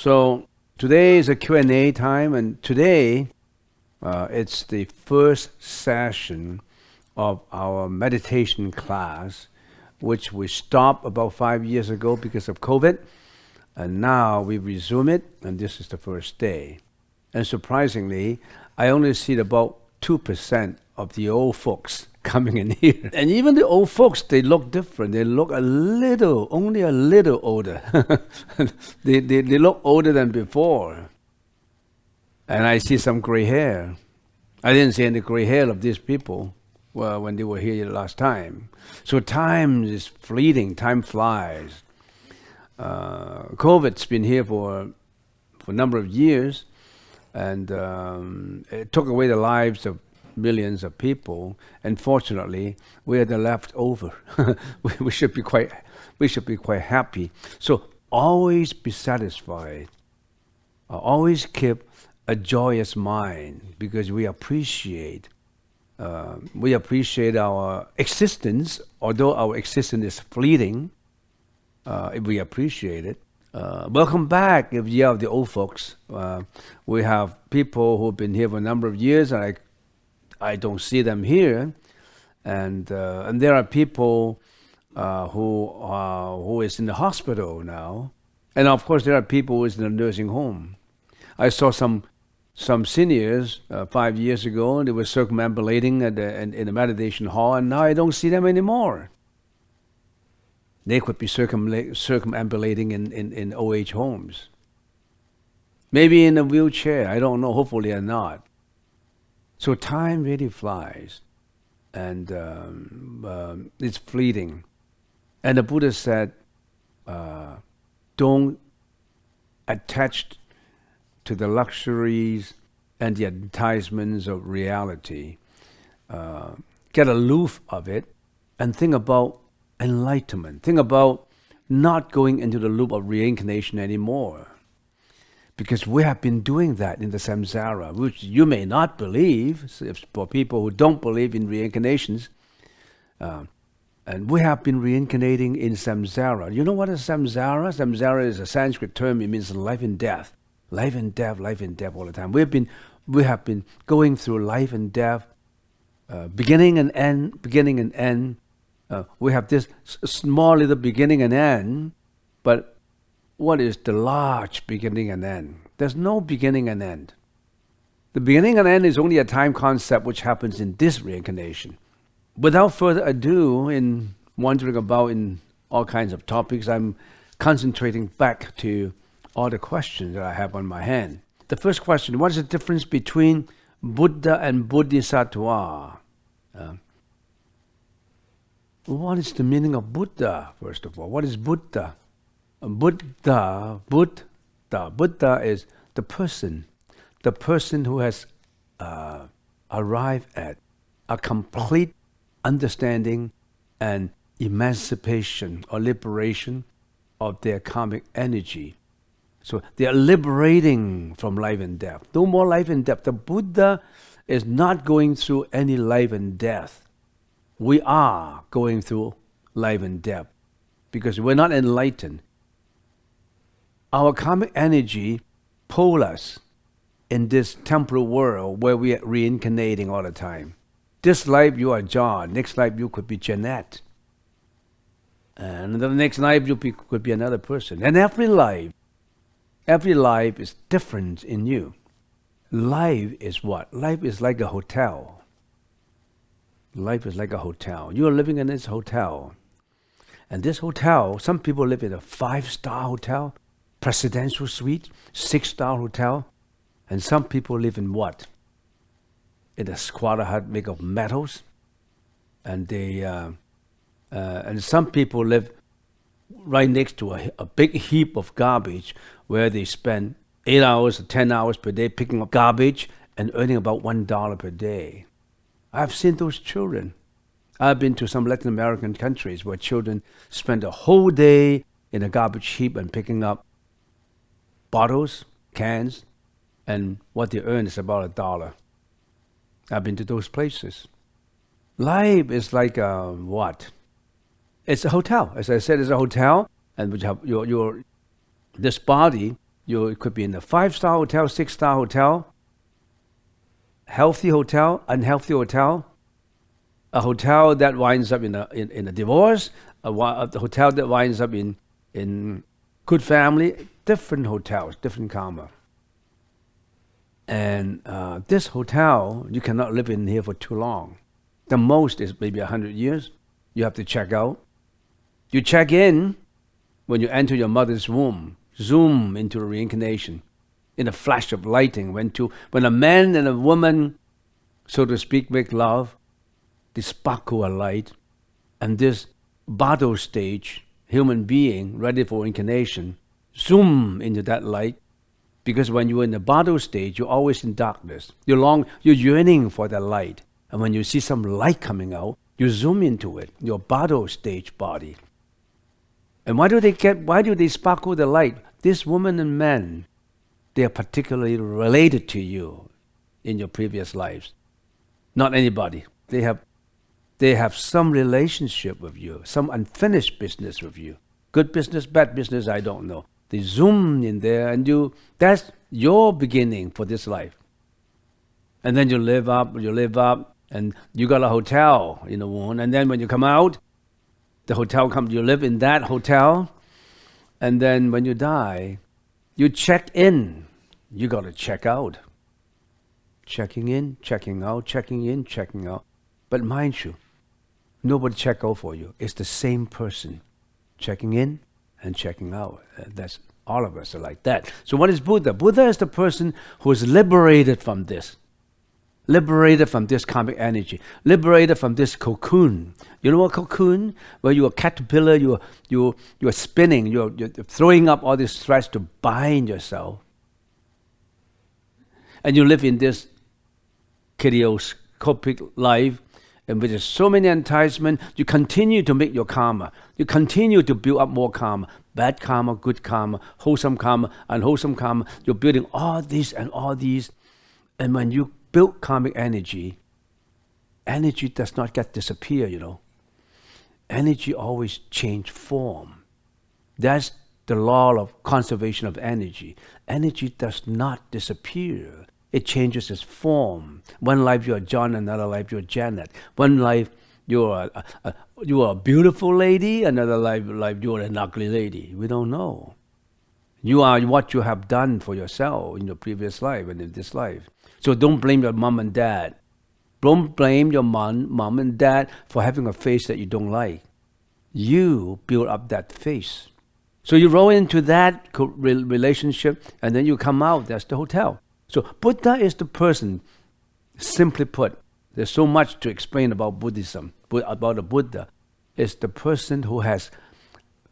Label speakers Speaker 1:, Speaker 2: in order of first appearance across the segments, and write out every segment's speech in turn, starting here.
Speaker 1: So today is a Q&A time, and today it's the first session of our meditation class, which we stopped about 5 years ago because of COVID, and now we resume it, and this is the first day. And surprisingly, I only see about 2% of the old folks coming in here. And even the old folks, they look different. They look only a little older. they look older than before. And I see some gray hair. I didn't see any gray hair of these people when they were here last time. So time is fleeting, time flies. COVID's been here for a number of years, and it took away the lives of millions of people, and fortunately we are the leftover. we should be quite happy. So always be satisfied. Always keep a joyous mind, because we appreciate our existence. Although our existence is fleeting, we appreciate it. Welcome back if you are the old folks. We have people who've been here for a number of years, and I don't see them here, and there are people who is in the hospital now, and of course there are people who is in a nursing home. I saw some seniors 5 years ago, and they were circumambulating in the meditation hall, and now I don't see them anymore. They could be circumambulating in OH homes, maybe in a wheelchair. I don't know. Hopefully, they're not. So time really flies, and it's fleeting. And the Buddha said, don't attach to the luxuries and the enticements of reality. Get aloof of it and think about enlightenment. Think about not going into the loop of reincarnation anymore. Because we have been doing that in the samsara, which you may not believe. For people who don't believe in reincarnations, and we have been reincarnating in samsara. You know what is samsara? Samsara is a Sanskrit term. It means life and death. Life and death, life and death all the time. We have been going through life and death, beginning and end, beginning and end. We have this small little beginning and end, but what is the large beginning and end? There's no beginning and end. The beginning and end is only a time concept which happens in this reincarnation. Without further ado, in wandering about in all kinds of topics, I'm concentrating back to all the questions that I have on my hand. The first question: what is the difference between Buddha and Bodhisattva? What is the meaning of Buddha, first of all? What is Buddha? Buddha is the person who has arrived at a complete understanding and emancipation or liberation of their karmic energy. So they are liberating from life and death. No more life and death. The Buddha is not going through any life and death. We are going through life and death because we're not enlightened. Our karmic energy pull us in this temporal world where we are reincarnating all the time. This life you are John, next life you could be Jeanette, and the next life you could be another person. And every life is different in you. Life is what? Life is like a hotel. Life is like a hotel. You are living in this hotel. And this hotel, some people live in a 5-star hotel, presidential suite, 6-star hotel. And some people live in what? In a squatter hut made of metals. And and some people live right next to a big heap of garbage where they spend 8 hours or 10 hours per day picking up garbage and earning about $1 per day. I've seen those children. I've been to some Latin American countries where children spend a whole day in a garbage heap and picking up bottles, cans, and what they earn is about $1. I've been to those places. Life is like what? It's a hotel. As I said, it's a hotel, and which have this body, It could be in a 5-star hotel, 6-star hotel, healthy hotel, unhealthy hotel, a hotel that winds up in a divorce, a hotel that winds up in good family, different hotels, different karma. And this hotel, you cannot live in here for too long. The most is maybe 100 years. You have to check out. You check in when you enter your mother's womb, zoom into a reincarnation in a flash of lighting. When a man and a woman, so to speak, make love, they sparkle a light, and this Bado stage, human being ready for incarnation, zoom into that light. Because when you're in the Bado stage, you're always in darkness. You're yearning for that light. And when you see some light coming out, you zoom into it, your Bado stage body. And why do they sparkle the light? This woman and man, they are particularly related to you in your previous lives. Not anybody. They have some relationship with you, some unfinished business with you. Good business, bad business, I don't know. They zoom in there, and that's your beginning for this life. And then you live up, and you got a hotel in the womb. And then when you come out, the hotel comes, you live in that hotel. And then when you die, you check in. You got to check out. Checking in, checking out, checking in, checking out. But mind you, nobody check out for you. It's the same person checking in and checking out. That's all of us are like that. So what is Buddha? Buddha is the person who is liberated from this. Liberated from this karmic energy. Liberated from this cocoon. You know what cocoon? Where you're a caterpillar, you're spinning, you're throwing up all this stress to bind yourself. And you live in this kaleidoscopic life, and with so many enticements, you continue to make your karma. You continue to build up more karma. Bad karma, good karma, wholesome karma, unwholesome karma. You're building all these and all these. And when you build karmic energy does not get disappear, you know. Energy always change form. That's the law of conservation of energy. Energy does not disappear. It changes its form. One life you're John, another life you're Janet. One life you're a beautiful lady, another life you're an ugly lady. We don't know. You are what you have done for yourself in your previous life and in this life. So don't blame your mom and dad. Don't blame your mom and dad for having a face that you don't like. You build up that face. So you roll into that relationship, and then you come out. That's the hotel. So Buddha is the person, simply put. There's so much to explain about Buddhism, about the Buddha. It's the person who has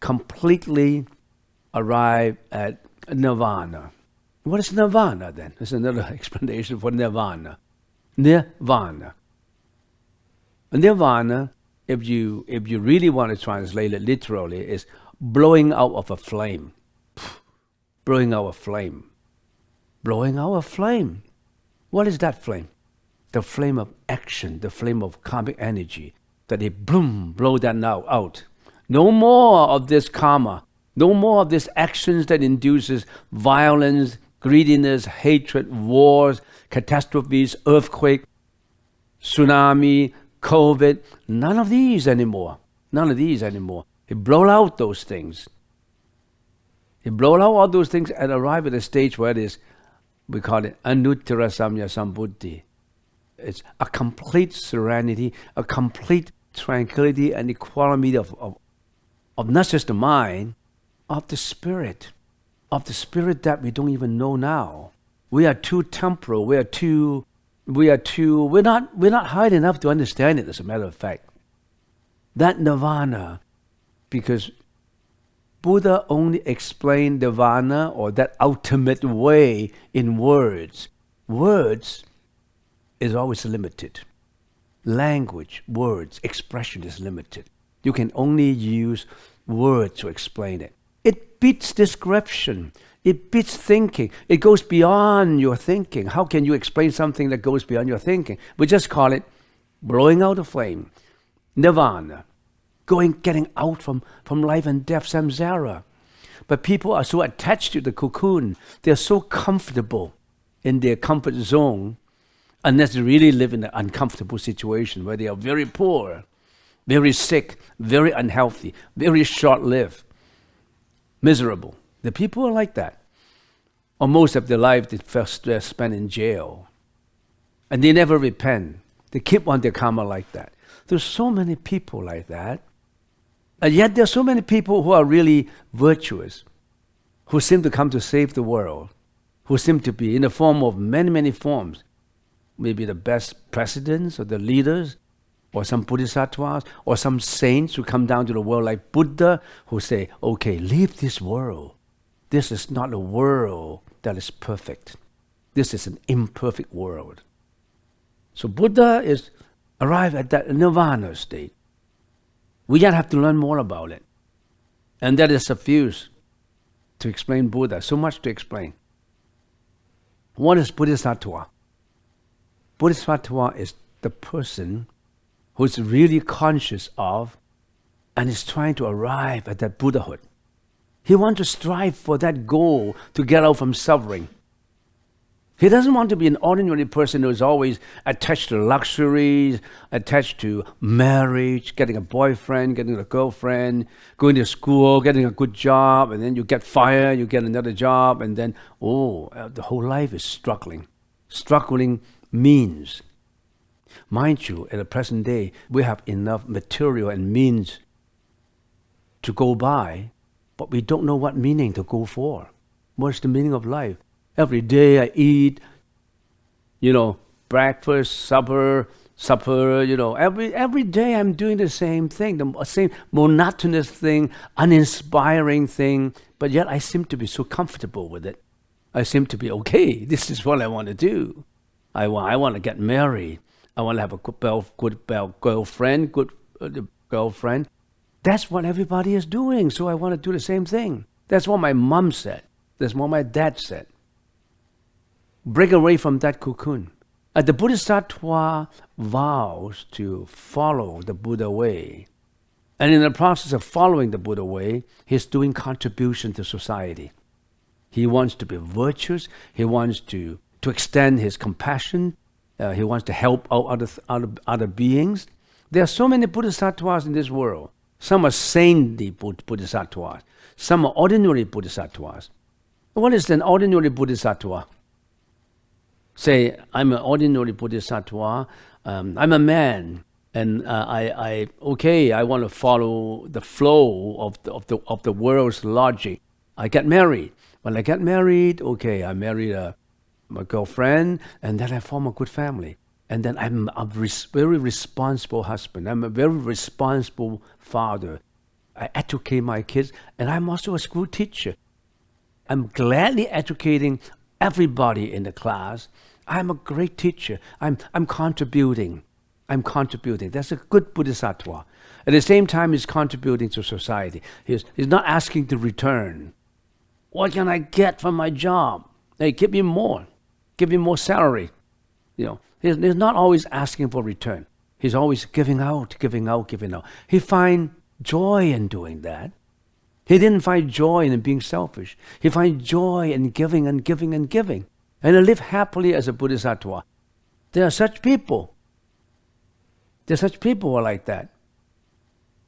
Speaker 1: completely arrived at nirvana. What is nirvana then? There's another explanation for nirvana. Nirvana. Nirvana, if you really want to translate it literally, is blowing out of a flame. Blowing out a flame. Blowing out a flame. What is that flame? The flame of action, the flame of karmic energy. That they blow that now out. No more of this karma. No more of these actions that induces violence, greediness, hatred, wars, catastrophes, earthquake, tsunami, COVID. None of these anymore. None of these anymore. He blow out those things. He blow out all those things and arrive at a stage where it is, we call it anuttara samya sambuddhi. It's a complete serenity, a complete tranquility and equality of not just the mind, of the spirit that we don't even know now. We are too temporal. We're not high enough to understand it, as a matter of fact. That nirvana, because Buddha only explained nirvana, or that ultimate way, in words. Words is always limited. Language, words, expression is limited. You can only use words to explain it. It beats description. It beats thinking. It goes beyond your thinking. How can you explain something that goes beyond your thinking? We just call it blowing out a flame. Nirvana. Getting out from life and death, samsara. But people are so attached to the cocoon. They're so comfortable in their comfort zone, unless they really live in an uncomfortable situation where they are very poor, very sick, very unhealthy, very short-lived, miserable. The people are like that. Or most of their life they're spent in jail. And they never repent. They keep on their karma like that. There's so many people like that. And yet there are so many people who are really virtuous, who seem to come to save the world, who seem to be in the form of many, many forms. Maybe the best presidents or the leaders, or some bodhisattvas, or some saints who come down to the world like Buddha, who say, okay, leave this world. This is not a world that is perfect. This is an imperfect world. So Buddha is arrived at that nirvana state. We yet have to learn more about it. And that is suffice to explain Buddha. So much to explain. What is Bodhisattva? Bodhisattva is the person who is really conscious of and is trying to arrive at that Buddhahood. He wants to strive for that goal to get out from suffering. He doesn't want to be an ordinary person who is always attached to luxuries, attached to marriage, getting a boyfriend, getting a girlfriend, going to school, getting a good job, and then you get fired, you get another job, and then, the whole life is struggling. Struggling means, mind you, at the present day, we have enough material and means to go by, but we don't know what meaning to go for. What's the meaning of life? Every day I eat, breakfast, supper, every day I'm doing the same thing, the same monotonous thing, uninspiring thing, but yet I seem to be so comfortable with it. I seem to be, okay, this is what I want to do. I want to get married. I want to have a good girlfriend. That's what everybody is doing, so I want to do the same thing. That's what my mom said. That's what my dad said. Break away from that cocoon. The Bodhisattva vows to follow the Buddha way. And in the process of following the Buddha way, he's doing contribution to society. He wants to be virtuous. He wants to extend his compassion. He wants to help out other beings. There are so many Bodhisattvas in this world. Some are saintly Bodhisattvas. Some are ordinary Bodhisattvas. What is an ordinary Bodhisattva? Say, I'm an ordinary Bodhisattva. I'm a man, and I want to follow the flow of the world's logic. I get married. When I get married, I marry my girlfriend, and then I form a good family. And then I'm a very responsible husband. I'm a very responsible father. I educate my kids, and I'm also a school teacher. I'm gladly educating everybody in the class. I'm a great teacher. I'm contributing. That's a good Bodhisattva. At the same time, he's contributing to society. He's not asking to return. What can I get from my job? Hey, give me more. Give me more salary. He's not always asking for return. He's always giving out. He finds joy in doing that. He didn't find joy in being selfish. He finds joy in giving and giving and giving. And to live happily as a Bodhisattva. There are such people. There are such people who are like that.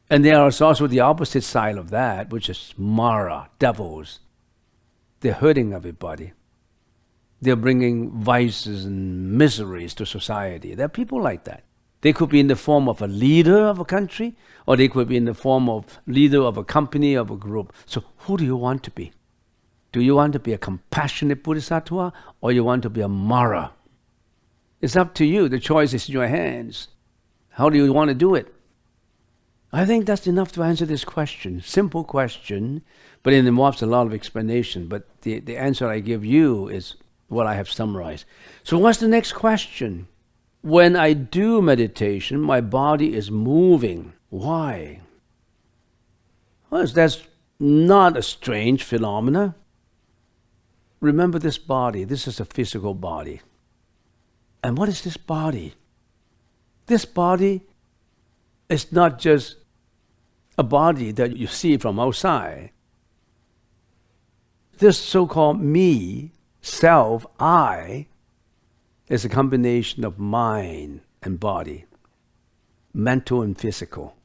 Speaker 1: And there is also the opposite side of that, which is Mara, devils. They're hurting everybody. They're bringing vices and miseries to society. There are people like that. They could be in the form of a leader of a country, or they could be in the form of leader of a company, of a group. So who do you want to be? Do you want to be a compassionate Bodhisattva, or you want to be a Mara? It's up to you. The choice is in your hands. How do you want to do it? I think that's enough to answer this question. Simple question, but it involves a lot of explanation. But the answer I give you is what I have summarized. So what's the next question? When I do meditation, my body is moving. Why? Well, that's not a strange phenomena. Remember this body. This is a physical body. And what is this body? This body is not just a body that you see from outside. this so-called me, self, I, is a combination of mind and body, mental and physical.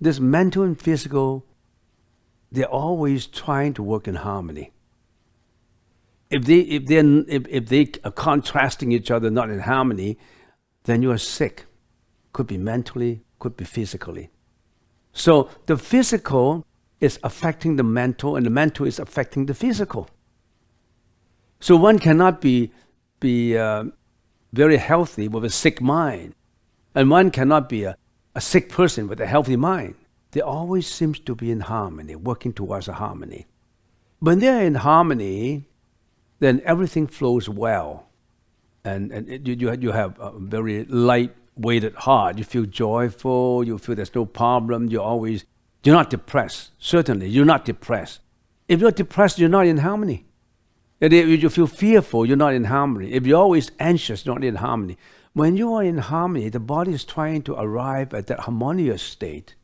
Speaker 1: This mental and physical, they're always trying to work in harmony. If they are contrasting each other, not in harmony, then you are sick. Could be mentally, could be physically. So the physical is affecting the mental, and the mental is affecting the physical. So one cannot be very healthy with a sick mind, and one cannot be a sick person with a healthy mind. They always seem to be in harmony, working towards a harmony. When they're in harmony, then everything flows well, and you have a very light-weighted heart. You feel joyful. You feel there's no problem. You're not depressed. Certainly, you're not depressed. If you're depressed, you're not in harmony. If you feel fearful, you're not in harmony. If you're always anxious, you're not in harmony. When you are in harmony, the body is trying to arrive at that harmonious state.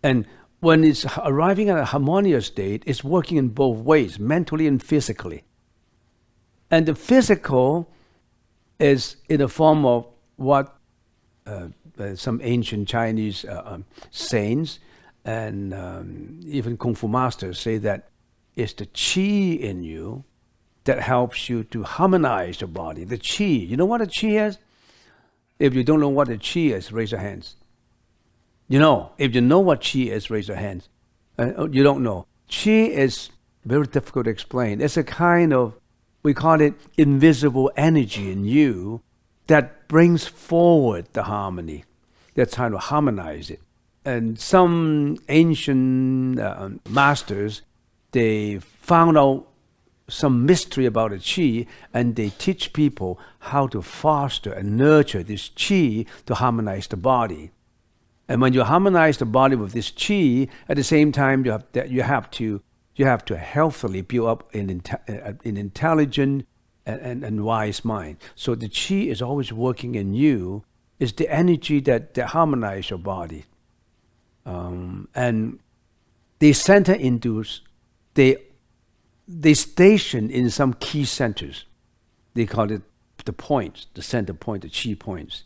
Speaker 1: And when it's arriving at a harmonious state, it's working in both ways, mentally and physically. And the physical is in the form of what some ancient Chinese saints and even Kung Fu masters say, that it's the qi in you that helps you to harmonize your body. The qi. You know what a qi is? If you don't know what a qi is, raise your hands. You know. If you know what qi is, raise your hands. You don't know. Qi is very difficult to explain. It's a kind of, we call it invisible energy in you that brings forward the harmony. That's trying to harmonize it. And some ancient masters, they found out some mystery about the qi, and they teach people how to foster and nurture this qi to harmonize the body. And when you harmonize the body with this qi, at the same time you have to healthily build up an intelligent and wise mind. So the qi is always working in you. It's the energy that harmonizes your body. And they center into, they station in some key centers. They call it the points, the center point, the qi points.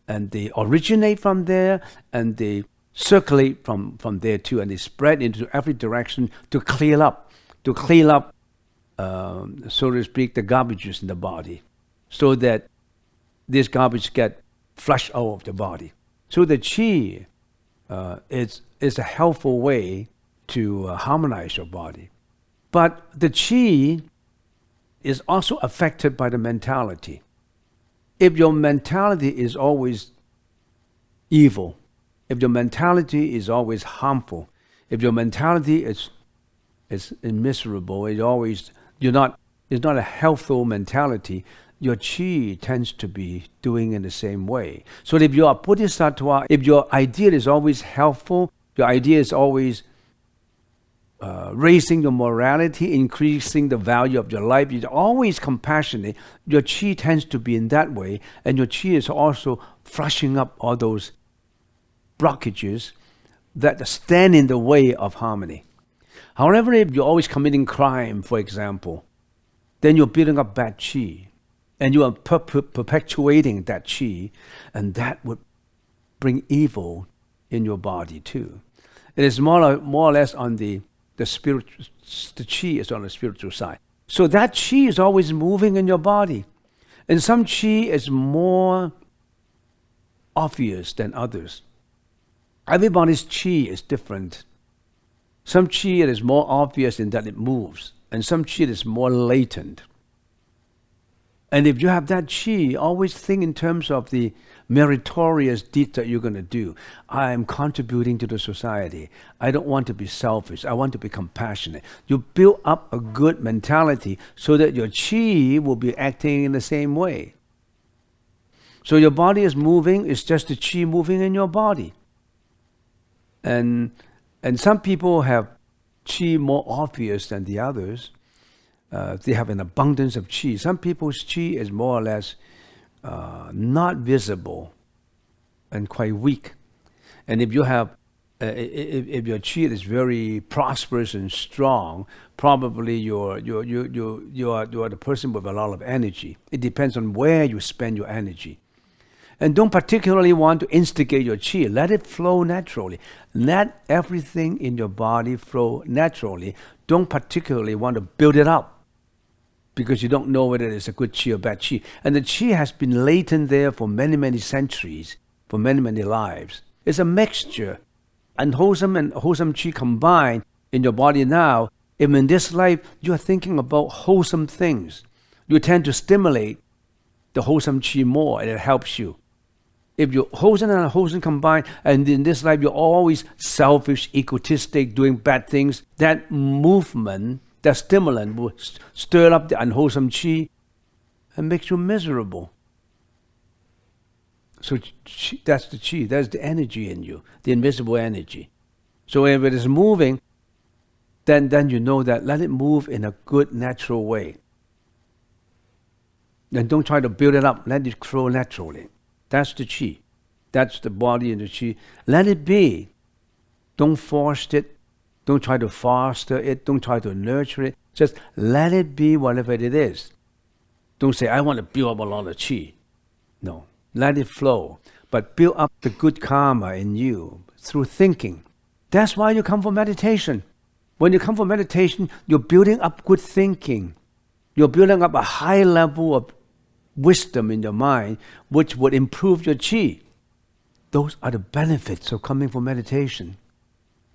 Speaker 1: And they originate from there, and they circulate from there too, and they spread into every direction to clean up, so to speak, the garbages in the body, so that this garbage get flushed out of the body. So the qi is a helpful way to harmonize your body. But the qi is also affected by the mentality. If your mentality is always evil, if your mentality is always harmful, if your mentality is miserable, it's not a healthful mentality, your qi tends to be doing in the same way. So if you are Bodhisattva, if your ideal is always helpful, your idea is always raising your morality, increasing the value of your life, you're always compassionate, your qi tends to be in that way, and your qi is also flushing up all those blockages that stand in the way of harmony. However, if you're always committing crime, for example, then you're building up bad qi, and you are perpetuating that qi, and that would bring evil in your body too. It is more or less on the spiritual, the qi is on the spiritual side. So that qi is always moving in your body. And some qi is more obvious than others. Everybody's qi is different. Some qi is more obvious in that it moves, and some qi is more latent. And if you have that qi, always think in terms of the meritorious deed that you're going to do. I am contributing to the society. I don't want to be selfish. I want to be compassionate. You build up a good mentality so that your qi will be acting in the same way. So your body is moving, it's just the qi moving in your body. And some people have qi more obvious than the others. They have an abundance of qi. Some people's qi is more or less not visible and quite weak. And if you have if your chi is very prosperous and strong, probably you are the person with a lot of energy. It depends on where you spend your energy. And don't particularly want to instigate your chi. Let it flow naturally. Let everything in your body flow naturally. Don't particularly want to build it up because you don't know whether it's a good chi or bad chi. And the chi has been latent there for many, many centuries, for many, many lives. It's a mixture. Unwholesome and wholesome chi combined in your body now. If in this life you are thinking about wholesome things, you tend to stimulate the wholesome chi more, and it helps you. If you're wholesome and unwholesome combined, and in this life you're always selfish, egotistic, doing bad things, that movement, that stimulant will stir up the unwholesome chi and makes you miserable. So that's the chi, that's the energy in you, the invisible energy. So if it is moving, then you know that let it move in a good, natural way. Then don't try to build it up, let it flow naturally. That's the chi. That's the body and the chi. Let it be. Don't force it. Don't try to foster it. Don't try to nurture it. Just let it be whatever it is. Don't say, I want to build up a lot of chi. No. Let it flow. But build up the good karma in you through thinking. That's why you come for meditation. When you come for meditation, you're building up good thinking. You're building up a high level of wisdom in your mind, which would improve your chi. Those are the benefits of coming for meditation.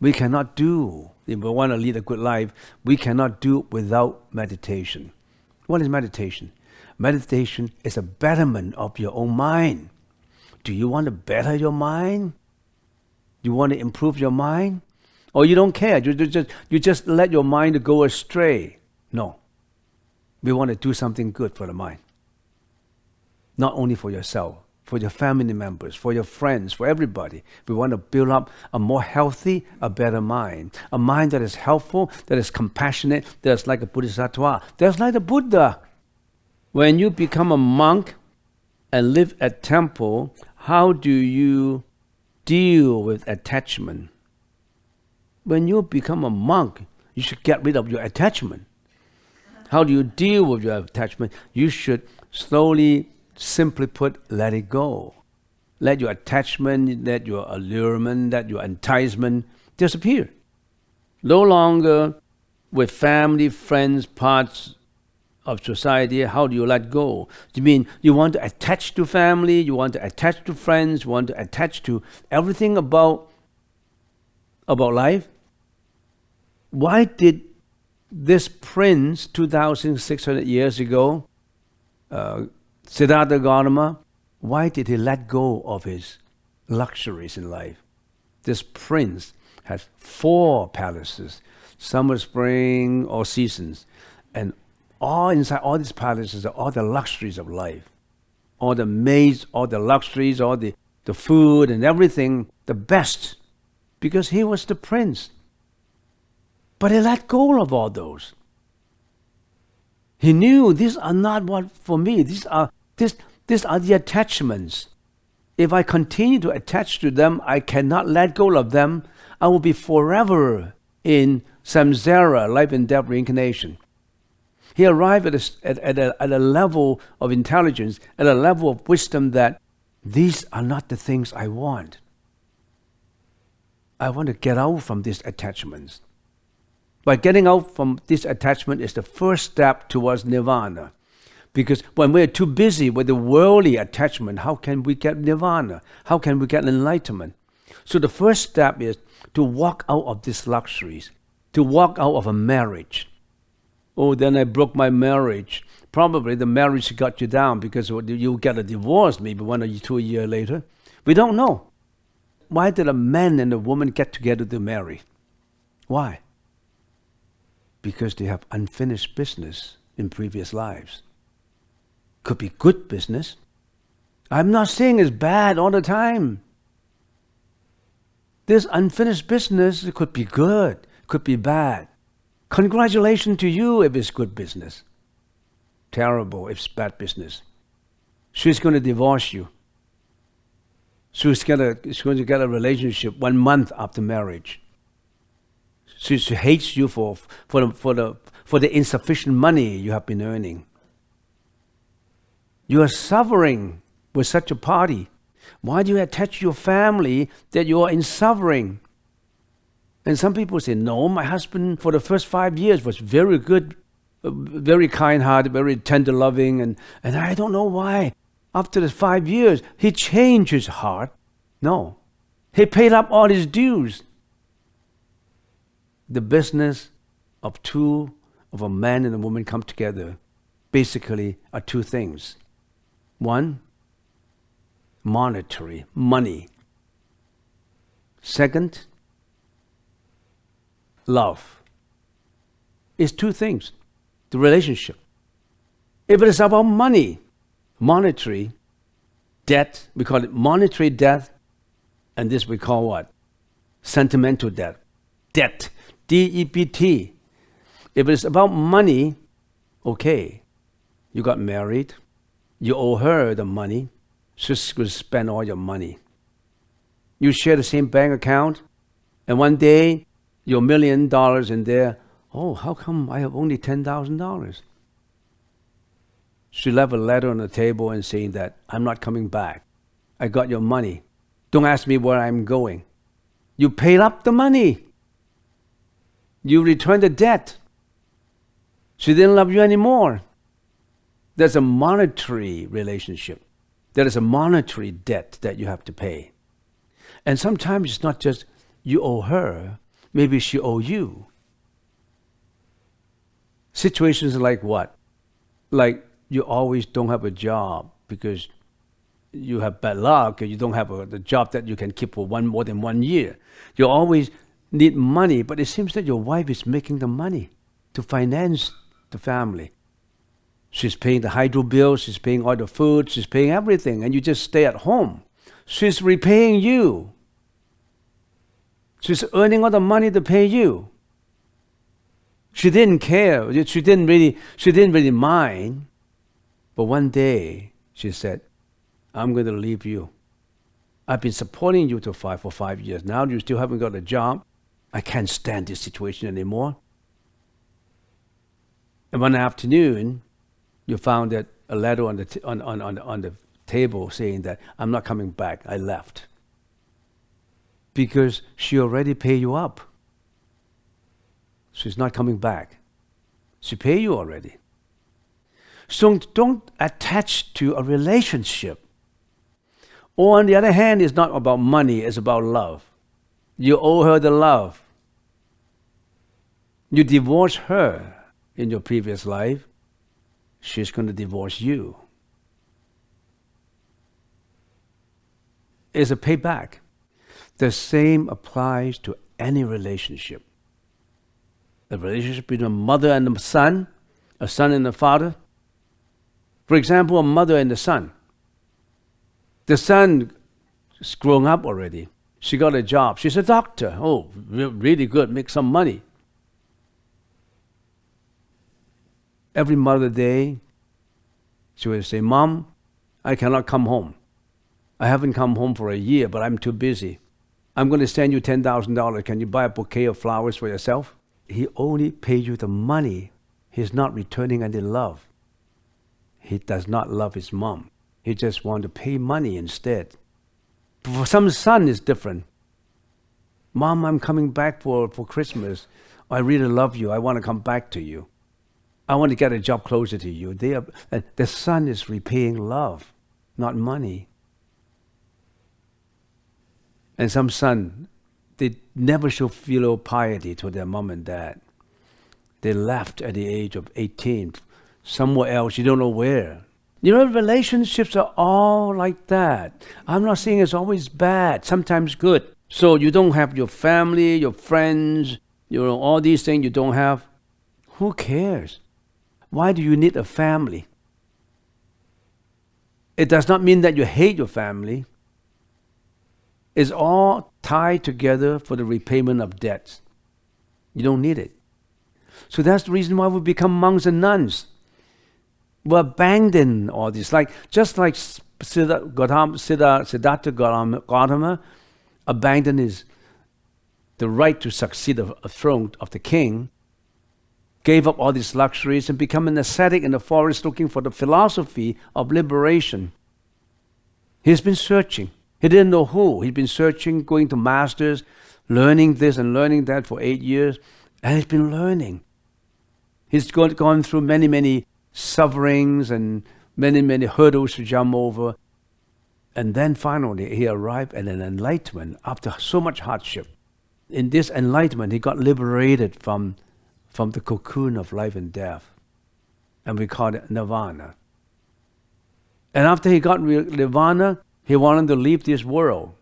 Speaker 1: We cannot do, if we want to lead a good life, we cannot do without meditation. What is meditation? Meditation is a betterment of your own mind. Do you want to better your mind? You want to improve your mind? Or you don't care, you just let your mind go astray? No. We want to do something good for the mind. Not only for yourself, for your family members, for your friends, for everybody. We want to build up a more healthy, a better mind. A mind that is helpful, that is compassionate, that is like a Bodhisattva, that's like the Buddha. When you become a monk and live at temple, how do you deal with attachment? When you become a monk, you should get rid of your attachment. How do you deal with your attachment? You should slowly, simply put, let it go. Let your attachment, let your allurement, let your enticement disappear. No longer with family, friends, parts of society, how do you let go? You mean you want to attach to family, you want to attach to friends, you want to attach to everything about life? Why did this prince 2,600 years ago, Siddhartha Gautama, why did he let go of his luxuries in life? This prince has 4 palaces, summer, spring, all seasons, and all inside all these palaces are all the luxuries of life. All the maids, all the luxuries, all the food and everything, the best, because he was the prince. But he let go of all those. He knew these are not what for me. These are the attachments. If I continue to attach to them, I cannot let go of them. I will be forever in samsara, life and death reincarnation. He arrived at a level of intelligence, at a level of wisdom that these are not the things I want. I want to get out from these attachments. But getting out from this attachment is the first step towards nirvana. Because when we're too busy with the worldly attachment, how can we get nirvana? How can we get enlightenment? So the first step is to walk out of these luxuries, to walk out of a marriage. Oh, then I broke my marriage. Probably the marriage got you down because you get a divorce maybe 1 or 2 years later. We don't know. Why did a man and a woman get together to marry? Why? Because they have unfinished business in previous lives. Could be good business. I'm not saying it's bad all the time. This unfinished business could be good, could be bad. Congratulations to you if it's good business. Terrible if it's bad business. She's going to divorce you. She's going to get a relationship 1 month after marriage. She hates you for the insufficient money you have been earning. You are suffering with such a party. Why do you attach your family that you are in suffering? And some people say, no, my husband for the first 5 years was very good, very kind-hearted, very tender-loving, and I don't know why. After the 5 years, he changed his heart. No. He paid up all his dues. The business of a man and a woman come together basically are two things. One, monetary, money. Second, love. It's two things, the relationship. If it is about money, monetary, debt, we call it monetary debt, and this we call what? Sentimental debt. Debt, D-E-B-T. If it's about money, okay, you got married, you owe her the money, she's going to spend all your money. You share the same bank account, and one day, your $1 million in there, oh, how come I have only $10,000? She left a letter on the table and saying that, I'm not coming back. I got your money. Don't ask me where I'm going. You paid up the money. You returned the debt. She didn't love you anymore. There's a monetary relationship. There is a monetary debt that you have to pay. And sometimes it's not just you owe her, maybe she owe you. Situations like what? Like you always don't have a job because you have bad luck or you don't have the job that you can keep for more than 1 year. You always need money, but it seems that your wife is making the money to finance the family. She's paying the hydro bill, she's paying all the food, she's paying everything, and you just stay at home. She's repaying you. She's earning all the money to pay you. She didn't care. She didn't really mind. But one day, she said, I'm going to leave you. I've been supporting you for 5 years. Now you still haven't got a job. I can't stand this situation anymore. And one afternoon, you found that a letter on the table saying that I'm not coming back. I left. Because she already paid you up. She's not coming back. She paid you already. So don't attach to a relationship. Or on the other hand, it's not about money, it's about love. You owe her the love. You divorced her in your previous life. She's going to divorce you. It's a payback. The same applies to any relationship. The relationship between a mother and a son and a father. For example, a mother and a son. The son is grown up already. She got a job. She's a doctor. Oh, really good, make some money. Every Mother's Day, she will say, Mom, I cannot come home. I haven't come home for a year, but I'm too busy. I'm going to send you $10,000. Can you buy a bouquet of flowers for yourself? He only paid you the money. He's not returning any love. He does not love his mom. He just wants to pay money instead. For some son, it's different. Mom, I'm coming back for Christmas. I really love you. I want to come back to you. I want to get a job closer to you. The son is repaying love, not money. And some son, they never show filial piety to their mom and dad. They left at the age of 18, somewhere else, you don't know where. You know, relationships are all like that. I'm not saying it's always bad, sometimes good. So you don't have your family, your friends, all these things you don't have. Who cares? Why do you need a family? It does not mean that you hate your family. It's all tied together for the repayment of debts. You don't need it. So that's the reason why we become monks and nuns. We abandon all this. Just like Siddhartha Gautama abandoned the right to succeed a throne of the king, gave up all these luxuries and became an ascetic in the forest looking for the philosophy of liberation. He's been searching. He didn't know who. He'd been searching, going to masters, learning this and learning that for 8 years, and he's been learning. He's gone through many, many sufferings and many, many hurdles to jump over. And then finally he arrived at an enlightenment after so much hardship. In this enlightenment, he got liberated from the cocoon of life and death. And we call it nirvana. And after he got nirvana, he wanted to leave this world.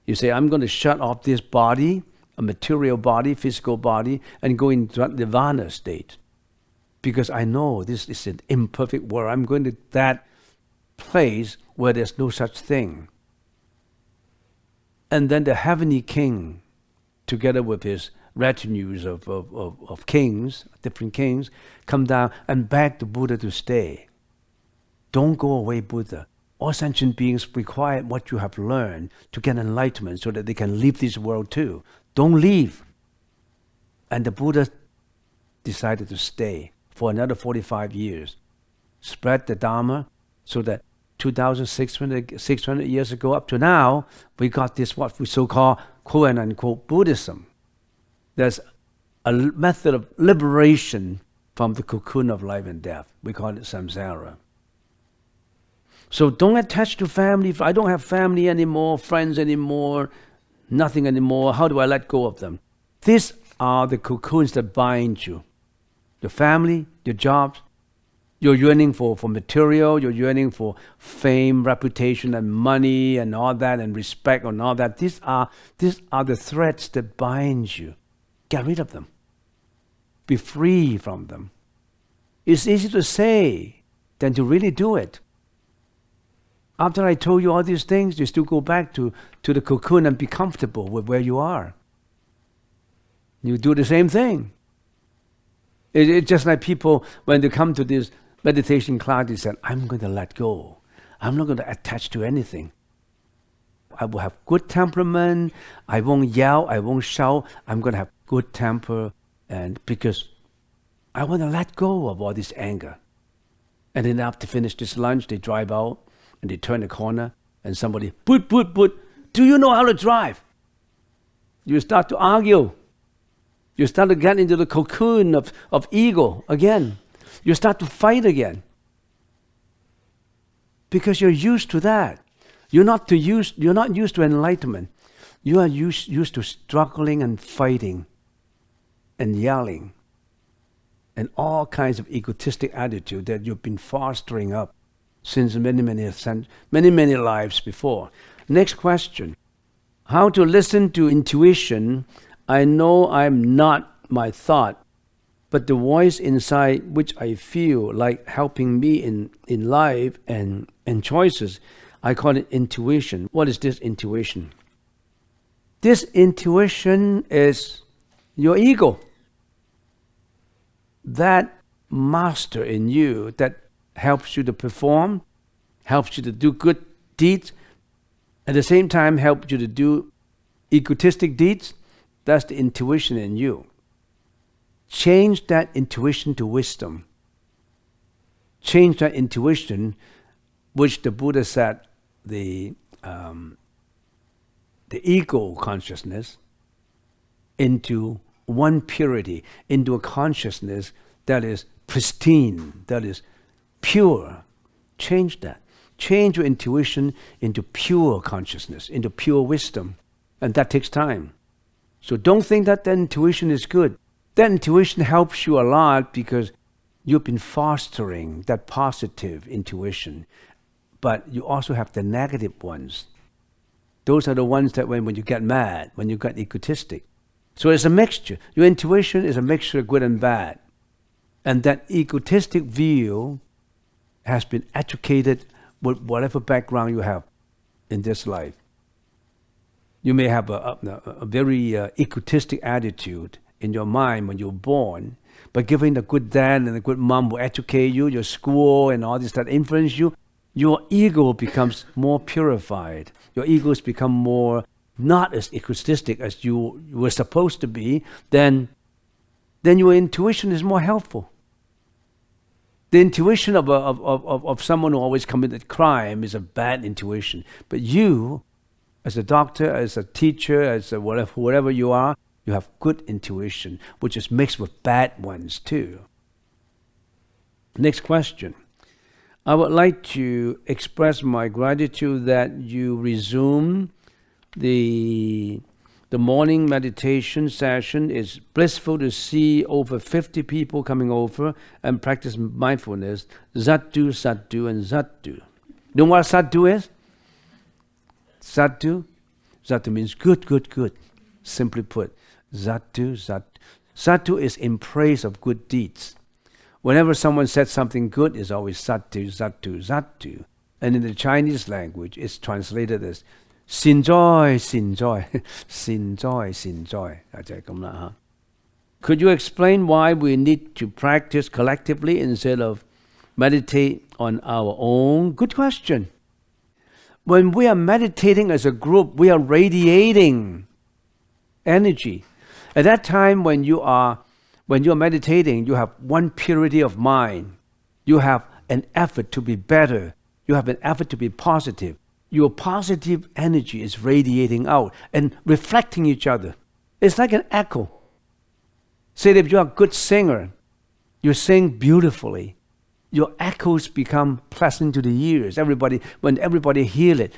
Speaker 1: You say, I'm going to shut off this body, a material body, physical body, and go into nirvana state. Because I know this is an imperfect world. I'm going to that place where there's no such thing. And then the heavenly king, together with his retinues of kings, different kings, come down and beg the Buddha to stay. Don't go away, Buddha. All sentient beings require what you have learned to get enlightenment so that they can leave this world too. Don't leave. And the Buddha decided to stay for another 45 years. Spread the Dharma so that 2,600 years ago up to now, we got this what we so-called quote and unquote Buddhism. There's a method of liberation from the cocoon of life and death. We call it samsara. So don't attach to family. I don't have family anymore, friends anymore, nothing anymore. How do I let go of them? These are the cocoons that bind you. Your family, your jobs, you're yearning for material, you're yearning for fame, reputation, and money, and all that, and respect, and all that. These are the threads that bind you. Get rid of them. Be free from them. It's easy to say than to really do it. After I told you all these things, you still go back to the cocoon and be comfortable with where you are. You do the same thing. It's just like people, when they come to this meditation class, they said, I'm going to let go. I'm not going to attach to anything. I will have good temperament. I won't yell. I won't shout. I'm going to have good temper, and because I want to let go of all this anger. And then after finish this lunch, they drive out and they turn the corner and somebody, put, do you know how to drive? You start to argue. You start to get into the cocoon of ego again. You start to fight again. Because you're used to that. You're not used to enlightenment. You are used to struggling and fighting and yelling and all kinds of egotistic attitude that you've been fostering up since many lives before. Next question. How to listen to intuition? I know I'm not my thought, but the voice inside which I feel like helping me in life and choices, I call it intuition. What is this intuition? This intuition is your ego. That master in you that helps you to perform, helps you to do good deeds, at the same time helps you to do egotistic deeds. That's the intuition in you. Change that intuition to wisdom. Change that intuition, which the Buddha said, the ego consciousness, into one purity, into a consciousness that is pristine, that is pure. Change that. Change your intuition into pure consciousness, into pure wisdom. And that takes time. So don't think that intuition is good. That intuition helps you a lot because you've been fostering that positive intuition. But you also have the negative ones. Those are the ones that when you get mad, when you get egotistic. So it's a mixture. Your intuition is a mixture of good and bad. And that egotistic view has been educated with whatever background you have in this life. You may have a very egotistic attitude in your mind when you're born, but given a good dad and a good mom will educate you, your school and all this that influence you, your ego becomes more purified. Your egos become more not as egoistic as you were supposed to be, then your intuition is more helpful. The intuition of someone who always committed crime is a bad intuition. But you, as a doctor, as a teacher, as a whatever you are, you have good intuition, which is mixed with bad ones too. Next question. I would like to express my gratitude that you resume the morning meditation session. It's blissful to see over 50 people coming over and practice mindfulness. Zattu, Sattu, and Zattu. You know what Sattu is? Sattu? Zattu means good, good, good. Simply put, Zattu, Zattu. Sattu is in praise of good deeds. Whenever someone said something good, it's always Sattu, Zattu, Zattu. And in the Chinese language, it's translated as Xin joy, Xin joy, Xin joy, Xin joy. Could you explain why we need to practice collectively instead of meditate on our own? Good question. When we are meditating as a group, we are radiating energy. At that time, when you are meditating, you have one purity of mind. You have an effort to be better. You have an effort to be positive. Your positive energy is radiating out and reflecting each other. It's like an echo. Say that if you're a good singer, you sing beautifully. Your echoes become pleasant to the ears. When everybody hears it,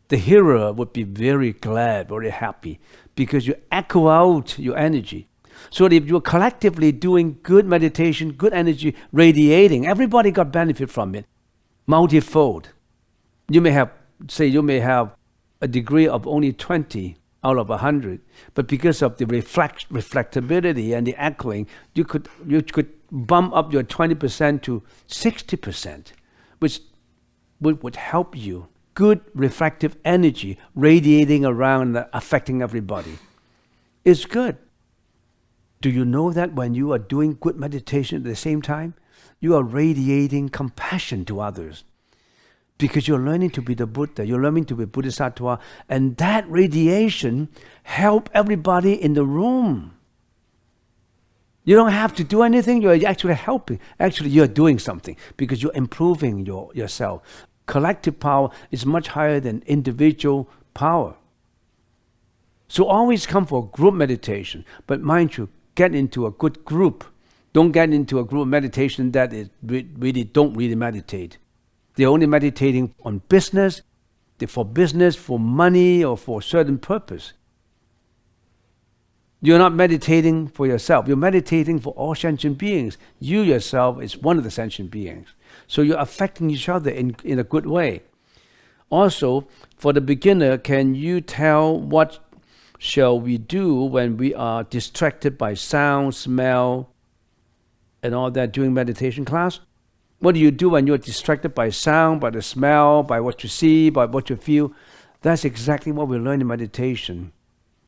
Speaker 1: the hearer would be very glad, very happy, because you echo out your energy. So if you're collectively doing good meditation, good energy radiating, everybody got benefit from it, multifold. You may have a degree of only 20 out of 100, but because of the reflectability and the echoing, you could bump up your 20% to 60%, which would help you. Good reflective energy radiating around, affecting everybody. It's good. Do you know that when you are doing good meditation at the same time, you are radiating compassion to others? Because you're learning to be the Buddha, you're learning to be Bodhisattva, and that radiation help everybody in the room. You don't have to do anything, you're actually helping. Actually, you're doing something because you're improving yourself. Collective power is much higher than individual power. So always come for group meditation, but mind you, get into a good group. Don't get into a group meditation that is don't really meditate. They're only meditating on business, for money, or for a certain purpose. You're not meditating for yourself. You're meditating for all sentient beings. You yourself is one of the sentient beings. So you're affecting each other in a good way. Also, for the beginner, can you tell what shall we do when we are distracted by sound, smell, and all that during meditation class? What do you do when you're distracted by sound, by the smell, by what you see, by what you feel? That's exactly what we learn in meditation.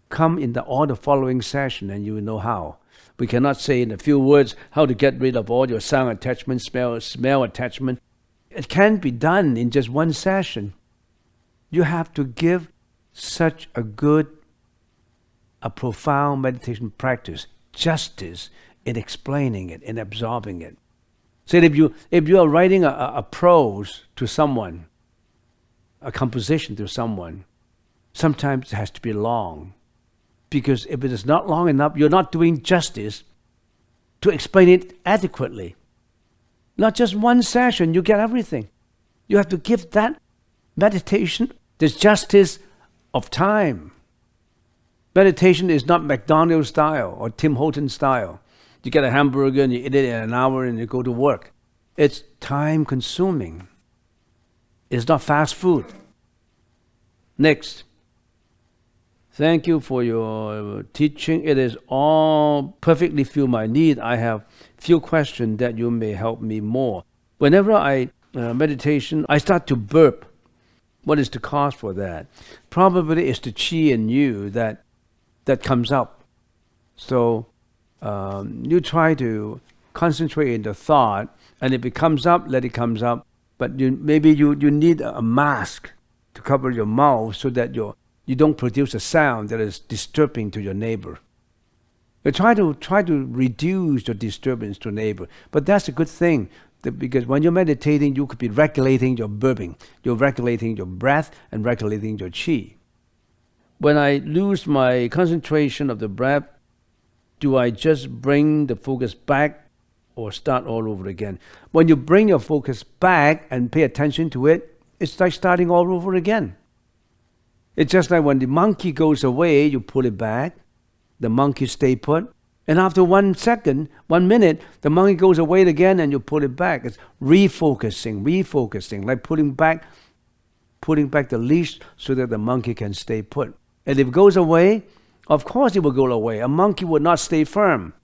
Speaker 1: Come in all the following session and you will know how. We cannot say in a few words how to get rid of all your sound attachment, smell attachment. It can be done in just one session. You have to give such a profound meditation practice, justice in explaining it, in absorbing it. So if you are writing a prose to someone, a composition to someone, sometimes it has to be long. Because if it is not long enough, you're not doing justice to explain it adequately. Not just one session, you get everything. You have to give that meditation the justice of time. Meditation is not McDonald's style or Tim Hortons style. You get a hamburger and you eat it in an hour and you go to work. It's time consuming. It's not fast food. Next. Thank you for your teaching. It is all perfectly fill my need. I have few questions that you may help me more. Whenever I meditation, I start to burp. What is the cause for that? Probably it's the chi in you that comes up. So you try to concentrate in the thought, and if it comes up, let it come up. but maybe you need a mask to cover your mouth so that you don't produce a sound that is disturbing to your neighbor. You try to reduce your disturbance to neighbor, but that's a good thing because when you're meditating, you could be regulating your Burbing, you're regulating your breath and regulating your qi. When I lose my concentration of the breath, do I just bring the focus back or start all over again? When you bring your focus back and pay attention to it, it's like starting all over again. It's just like when the monkey goes away, you pull it back, the monkey stay put, and after 1 second, 1 minute, the monkey goes away again and you pull it back. It's refocusing, like pulling back the leash so that the monkey can stay put. And if it goes away, of course it will go away. A monkey will not stay firm,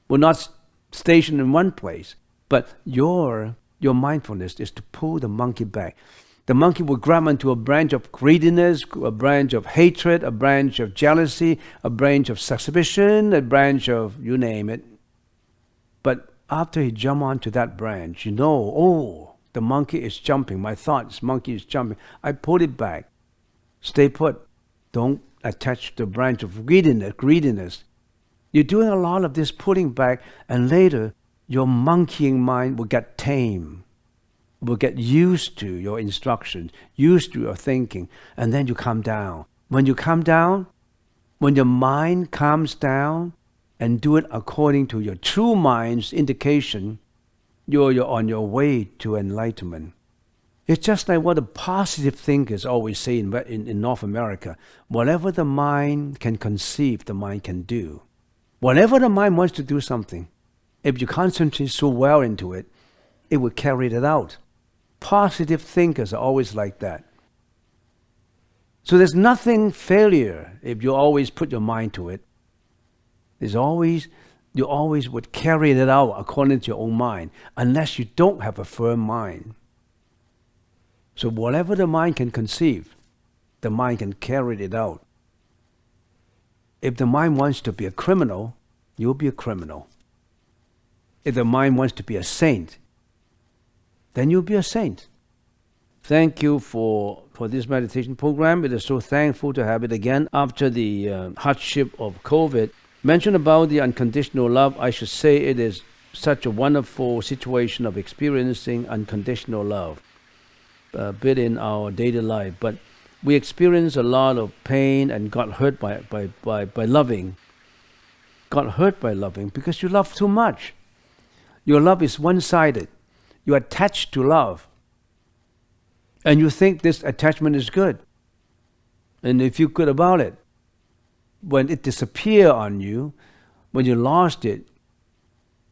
Speaker 1: will not station in one place. But your mindfulness is to pull the monkey back. The monkey will grab onto a branch of greediness, a branch of hatred, a branch of jealousy, a branch of suspicion, a branch of you name it. But after he jump onto that branch, oh, the monkey is jumping. My thoughts, monkey is jumping. I pull it back. Stay put. Don't attach to the branch of greediness. You're doing a lot of this pulling back, and later your monkeying mind will get tame, will get used to your instructions, used to your thinking, and then you calm down. When you calm down, when your mind calms down and do it according to your true mind's indication, you're on your way to enlightenment. It's just like what the positive thinkers always say in North America. Whatever the mind can conceive, the mind can do. Whenever the mind wants to do something, if you concentrate so well into it, it will carry it out. Positive thinkers are always like that. So there's nothing failure if you always put your mind to it. You always would carry it out according to your own mind, unless you don't have a firm mind. So whatever the mind can conceive, the mind can carry it out. If the mind wants to be a criminal, you'll be a criminal. If the mind wants to be a saint, then you'll be a saint. Thank you for this meditation program. It is so thankful to have it again after the hardship of COVID. Mention about the unconditional love, I should say it is such a wonderful situation of experiencing unconditional love. A bit in our daily life, but we experience a lot of pain and got hurt by loving. Got hurt by loving because you love too much. Your love is one-sided. You're attached to love. And you think this attachment is good. And you feel good about it. When it disappears on you, when you lost it,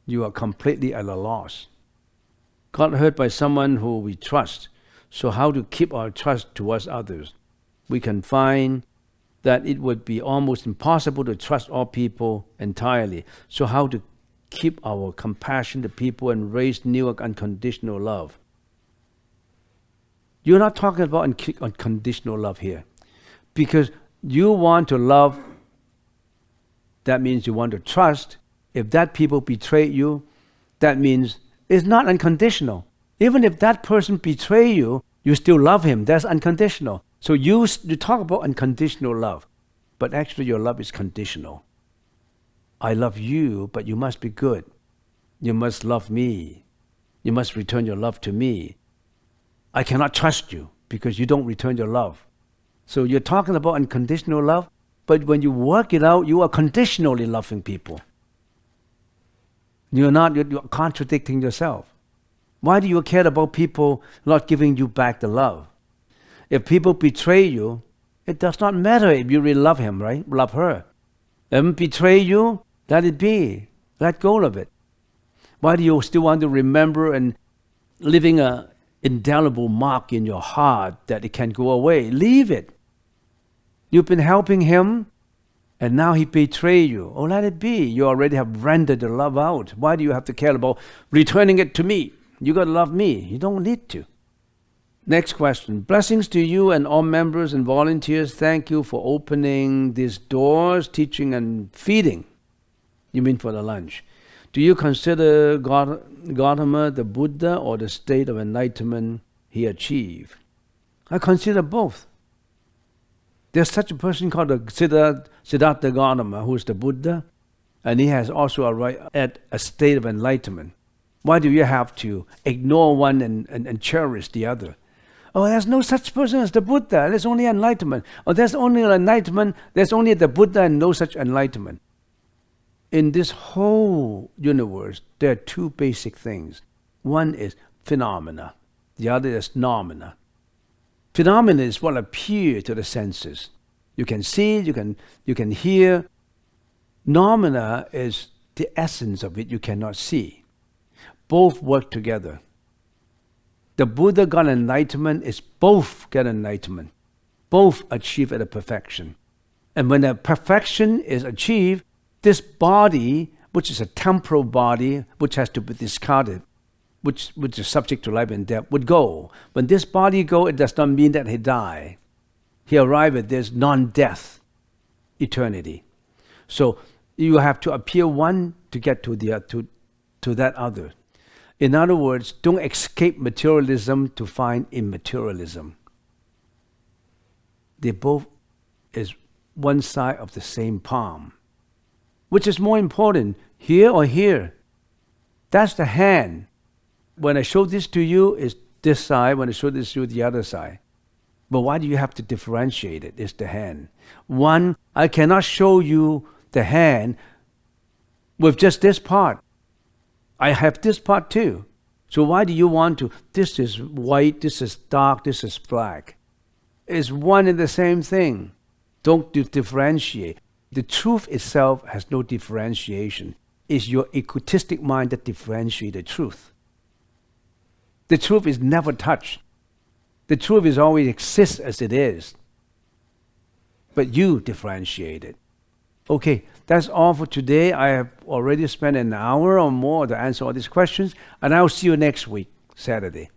Speaker 1: you are completely at a loss. Got hurt by someone who we trust. So how to keep our trust towards others? We can find that it would be almost impossible to trust all people entirely. So how to keep our compassion to people and raise new unconditional love? You're not talking about unconditional love here. Because you want to love, that means you want to trust. If that people betray you, that means it's not unconditional. Even if that person betray you, you still love him. That's unconditional. So you talk about unconditional love, but actually your love is conditional. I love you, but you must be good. You must love me. You must return your love to me. I cannot trust you because you don't return your love. So you're talking about unconditional love, but when you work it out, you are conditionally loving people. You're contradicting yourself. Why do you care about people not giving you back the love? If people betray you, it does not matter if you really love him, right? Love her. If betray you, let it be. Let go of it. Why do you still want to remember and leaving an indelible mark in your heart that it can go away? Leave it. You've been helping him, and now he betrayed you. Oh, let it be. You already have rendered the love out. Why do you have to care about returning it to me? You got to love me. You don't need to. Next question. Blessings to you and all members and volunteers. Thank you for opening these doors, teaching and feeding. You mean for the lunch. Do you consider Gautama the Buddha or the state of enlightenment he achieved. I consider both. There's such a person called Siddhartha Gautama, who is the Buddha, and he has also arrived at a state of enlightenment. Why do you have to ignore one and cherish the other? Oh, there's no such person as the Buddha. There's only enlightenment. Oh, there's only enlightenment. There's only the Buddha and no such enlightenment. In this whole universe, there are two basic things. One is phenomena. The other is noumena. Phenomena is what appears to the senses. You can see, you can hear. Noumena is the essence of it you cannot see. Both work together. The Buddha got enlightenment is both get enlightenment. Both achieve at a perfection. And when a perfection is achieved, this body, which is a temporal body, which has to be discarded, which is subject to life and death, would go. When this body goes, it does not mean that he died. He arrived at this non-death eternity. So you have to appear one to get to that other. In other words, don't escape materialism to find immaterialism. They both is one side of the same palm. Which is more important, here or here? That's the hand. When I show this to you, it's this side. When I show this to you, the other side. But why do you have to differentiate it? It's the hand. One, I cannot show you the hand with just this part. I have this part too. So why do you want to? This is white, this is dark, this is black. It's one and the same thing. Don't differentiate. The truth itself has no differentiation. It's your egotistic mind that differentiates the truth. The truth is never touched. The truth is always exists as it is. But you differentiate it. Okay, that's all for today. I have already spent an hour or more to answer all these questions, and I'll see you next week, Saturday.